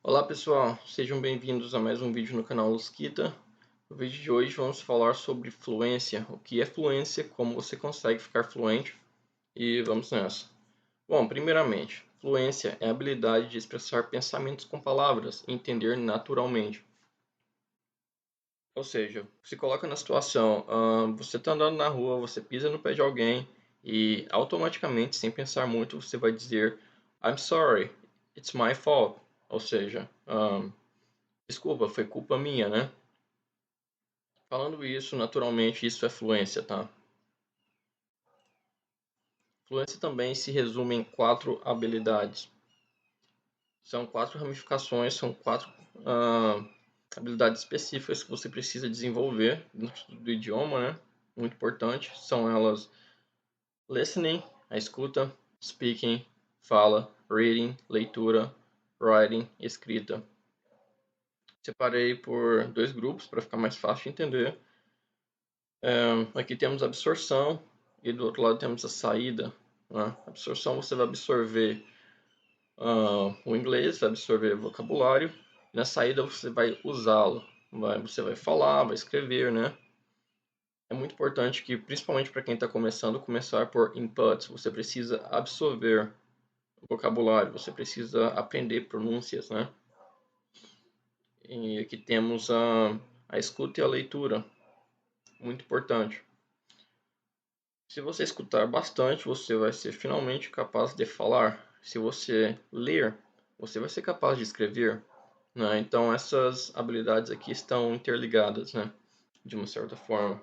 Olá pessoal, sejam bem-vindos a mais um vídeo no canal Lusquita. No vídeo de hoje vamos falar sobre fluência, o que é fluência, como você consegue ficar fluente e vamos nessa. Bom, primeiramente, fluência é a habilidade de expressar pensamentos com palavras e entender naturalmente. Ou seja, se coloca na situação, você está andando na rua, você pisa no pé de alguém e automaticamente, sem pensar muito, você vai dizer I'm sorry, it's my fault. Ou seja, desculpa, foi culpa minha, né? Falando isso, naturalmente, isso é fluência, tá? Fluência também se resume em 4 habilidades. São 4 ramificações, são 4 habilidades específicas que você precisa desenvolver dentro do idioma, né? Muito importante. São elas listening, a escuta, speaking, fala, reading, leitura, writing, escrita. Separei por 2 grupos para ficar mais fácil de entender. Aqui temos a absorção e do outro lado temos a saída. Né? Absorção, você vai absorver o inglês, vai absorver o vocabulário. E na saída você vai usá-lo. Você vai falar, vai escrever, né? É muito importante que, principalmente para quem está começando, começar por inputs. Você precisa absorver o vocabulário, você precisa aprender pronúncias, né? E aqui temos a escuta e a leitura. Muito importante. Se você escutar bastante, você vai ser finalmente capaz de falar. Se você ler, você vai ser capaz de escrever. Né? Então essas habilidades aqui estão interligadas, né? De uma certa forma.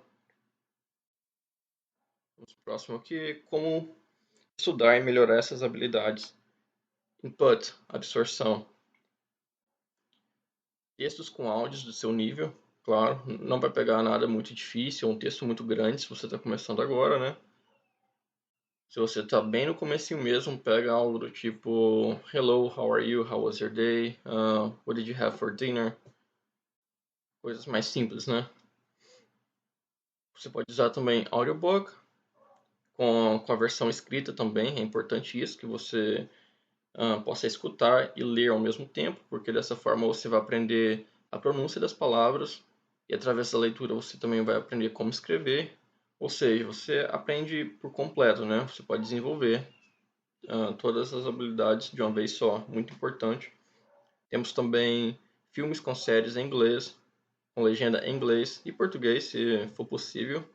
Vamos pro próximo aqui, como estudar e melhorar essas habilidades. Input, absorção. Textos com áudios do seu nível, claro. Não vai pegar nada muito difícil, um texto muito grande se você está começando agora, né? Se você está bem no comecinho mesmo, pega algo do tipo Hello, how are you? How was your day? What did you have for dinner? Coisas mais simples, né? Você pode usar também audiobook com a versão escrita também. É importante isso, que você possa escutar e ler ao mesmo tempo, porque dessa forma você vai aprender a pronúncia das palavras e através da leitura você também vai aprender como escrever. Ou seja, você aprende por completo, né? Você pode desenvolver todas as habilidades de uma vez só, muito importante. Temos também filmes com séries em inglês, com legenda em inglês e português, se for possível.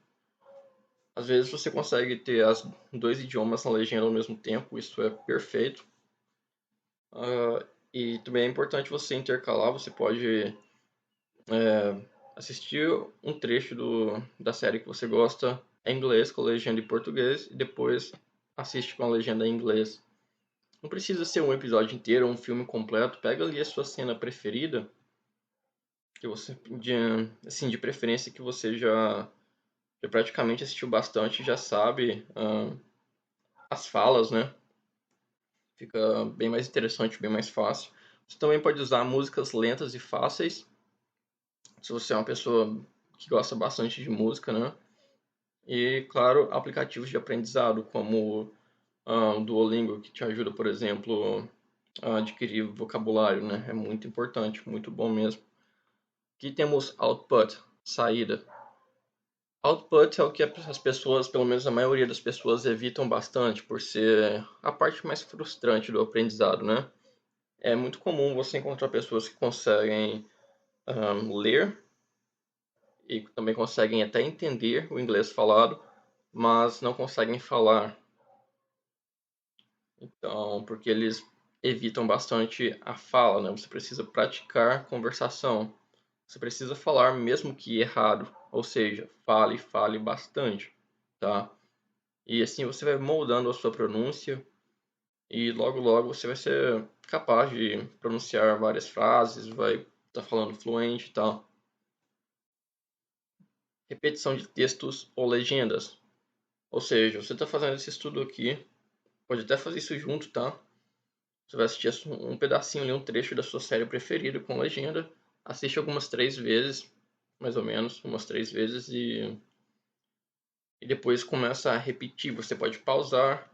Às vezes você consegue ter os 2 idiomas na legenda ao mesmo tempo, isso é perfeito. E também é importante você intercalar, você pode assistir um trecho da série que você gosta em inglês com legenda em português e depois assiste com a legenda em inglês. Não precisa ser um episódio inteiro ou um filme completo. Pega ali a sua cena preferida, que você de preferência que você já praticamente assistiu bastante, já sabe as falas, né? Fica bem mais interessante, bem mais fácil. Você também pode usar músicas lentas e fáceis, se você é uma pessoa que gosta bastante de música, né? E, claro, aplicativos de aprendizado, como o Duolingo, que te ajuda, por exemplo, a adquirir vocabulário, né? É muito importante, muito bom mesmo. Aqui temos output, saída. Output é o que as pessoas, pelo menos a maioria das pessoas, evitam bastante, por ser a parte mais frustrante do aprendizado, né? É muito comum você encontrar pessoas que conseguem ler e também conseguem até entender o inglês falado, mas não conseguem falar. Então, porque eles evitam bastante a fala, né? Você precisa praticar conversação. Você precisa falar mesmo que errado, ou seja, fale bastante, tá? E assim você vai moldando a sua pronúncia e logo você vai ser capaz de pronunciar várias frases, vai estar falando fluente e tal. Repetição de textos ou legendas. Ou seja, você está fazendo esse estudo aqui, pode até fazer isso junto, tá? Você vai assistir um pedacinho ali, um trecho da sua série preferida com legenda, assiste algumas 3 vezes, mais ou menos, umas 3 vezes e depois começa a repetir. Você pode pausar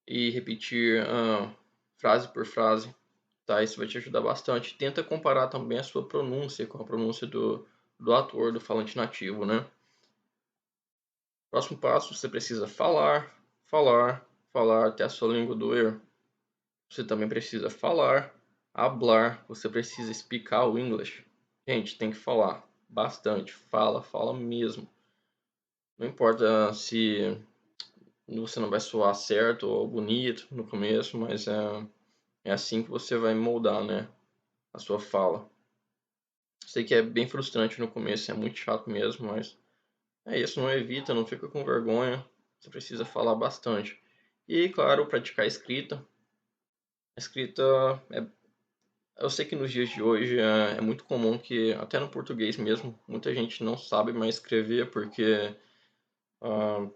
e repetir frase por frase, tá? Isso vai te ajudar bastante. Tenta comparar também a sua pronúncia com a pronúncia do ator, do falante nativo, né? Próximo passo, você precisa falar, falar, falar até a sua língua doer. Você também precisa falar, hablar, você precisa explicar o English. Gente, tem que falar bastante, fala mesmo. Não importa se você não vai soar certo ou bonito no começo, mas é assim que você vai moldar, né, a sua fala. Sei que é bem frustrante no começo, é muito chato mesmo, mas é isso, não evita, não fica com vergonha. Você precisa falar bastante. E, claro, praticar a escrita. A escrita, eu sei que nos dias de hoje é muito comum que, até no português mesmo, muita gente não sabe mais escrever porque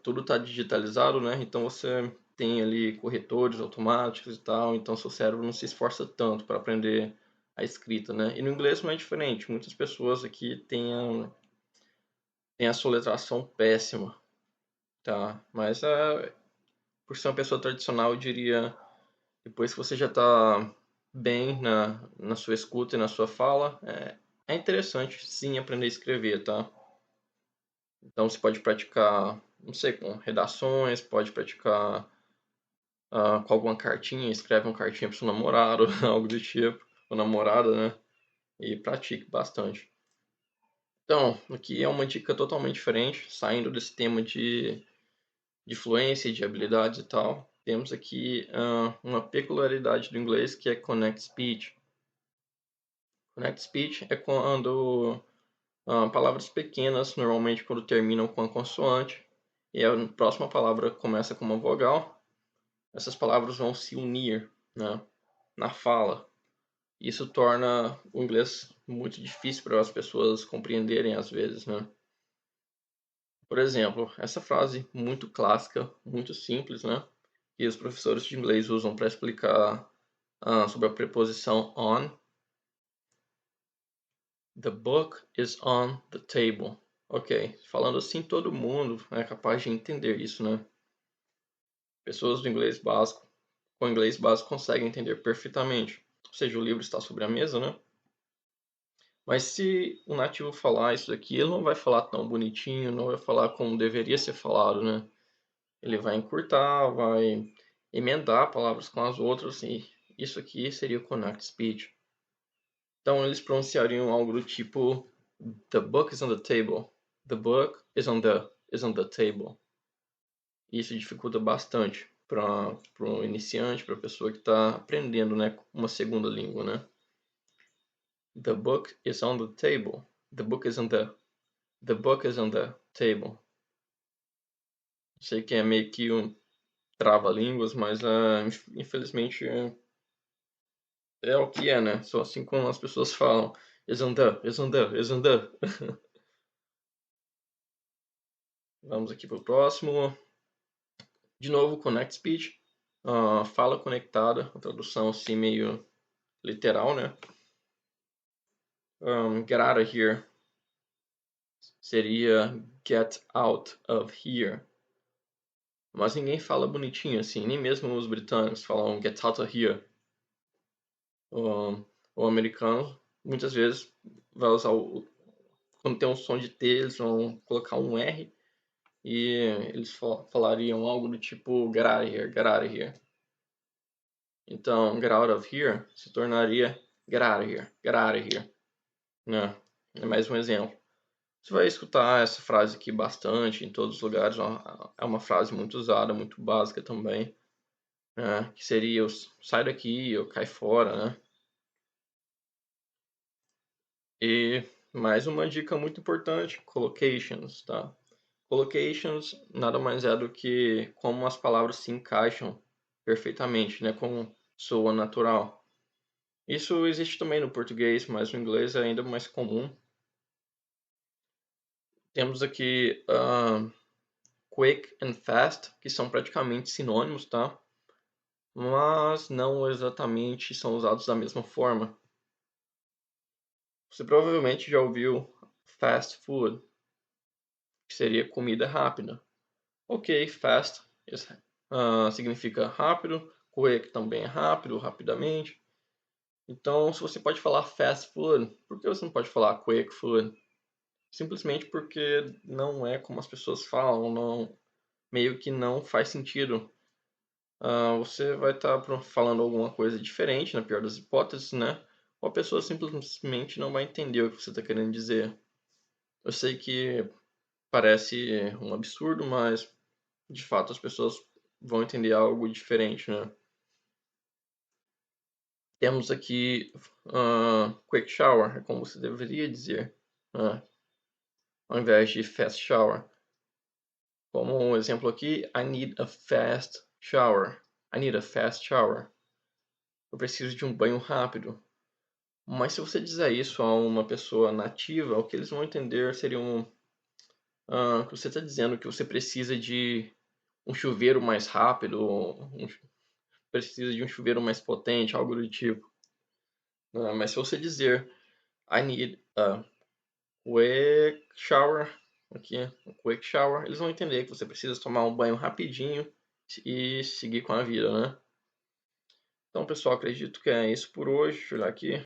tudo está digitalizado, né? Então você tem ali corretores automáticos e tal, então seu cérebro não se esforça tanto para aprender a escrita, né? E no inglês não é diferente. Muitas pessoas aqui têm a soletração péssima, tá? Mas por ser uma pessoa tradicional, eu diria, depois que você já está bem na sua escuta e na sua fala, é interessante sim aprender a escrever, tá? Então você pode praticar, não sei, com redações, pode praticar com alguma cartinha, escreve uma cartinha pro seu namorado, algo do tipo, ou namorada, né? E pratique bastante. Então, aqui é uma dica totalmente diferente, saindo desse tema de fluência, de habilidades e tal. Temos aqui uma peculiaridade do inglês que é Connect Speech. Connect Speech é quando palavras pequenas, normalmente quando terminam com a consoante, e a próxima palavra começa com uma vogal, essas palavras vão se unir, né, na fala. Isso torna o inglês muito difícil para as pessoas compreenderem às vezes, né? Por exemplo, essa frase muito clássica, muito simples, né? Que os professores de inglês usam para explicar sobre a preposição on. The book is on the table. Ok, falando assim todo mundo é capaz de entender isso, né? Pessoas do inglês básico, com inglês básico conseguem entender perfeitamente. Ou seja, o livro está sobre a mesa, né? Mas se o nativo falar isso daqui, ele não vai falar tão bonitinho, não vai falar como deveria ser falado, né? Ele vai encurtar, vai emendar palavras com as outras, e isso aqui seria o connect speech. Então eles pronunciariam algo do tipo The book is on the table. The book is on the table. Isso dificulta bastante para o iniciante, para a pessoa que está aprendendo, né, uma segunda língua, né? The book is on the table. The book is on the table. Sei que é meio que um trava-línguas, mas infelizmente é o que é, né? Só assim como as pessoas falam. Is on the. Vamos aqui para o próximo. De novo, connect speech. Fala conectada, a tradução assim meio literal, né? Get out of here seria get out of here. Mas ninguém fala bonitinho assim, nem mesmo os britânicos falam get out of here. O americano muitas vezes vai usar quando tem um som de T, eles vão colocar um R e eles falariam algo do tipo get out of here, get out of here. Então, get out of here se tornaria get out of here, get out of here. Né? É mais um exemplo. Você vai escutar essa frase aqui bastante em todos os lugares. É uma frase muito usada, muito básica também. Né? Que seria o sai daqui ou cai fora, né? E mais uma dica muito importante, collocations, tá? Collocations nada mais é do que como as palavras se encaixam perfeitamente, né? Como soa natural. Isso existe também no português, mas no inglês é ainda mais comum. Temos aqui quick and fast, que são praticamente sinônimos, tá? Mas não exatamente são usados da mesma forma. Você provavelmente já ouviu fast food, que seria comida rápida. Ok, fast significa rápido, quick também é rápido, rapidamente. Então, se você pode falar fast food, por que você não pode falar quick food? Simplesmente porque não é como as pessoas falam, não, meio que não faz sentido. Você vai estar falando alguma coisa diferente, na pior das hipóteses, né? Ou a pessoa simplesmente não vai entender o que você está querendo dizer. Eu sei que parece um absurdo, mas de fato as pessoas vão entender algo diferente, né? Temos aqui quick shower, é como você deveria dizer, ao invés de fast shower. Como um exemplo aqui, I need a fast shower. I need a fast shower. Eu preciso de um banho rápido. Mas se você dizer isso a uma pessoa nativa, o que eles vão entender seria que você está dizendo que você precisa de um chuveiro mais rápido, precisa de um chuveiro mais potente, algo do tipo. Mas se você dizer I need a quick shower, aqui, um quick shower, eles vão entender que você precisa tomar um banho rapidinho e seguir com a vida, né? Então, pessoal, acredito que é isso por hoje. Deixa eu olhar aqui.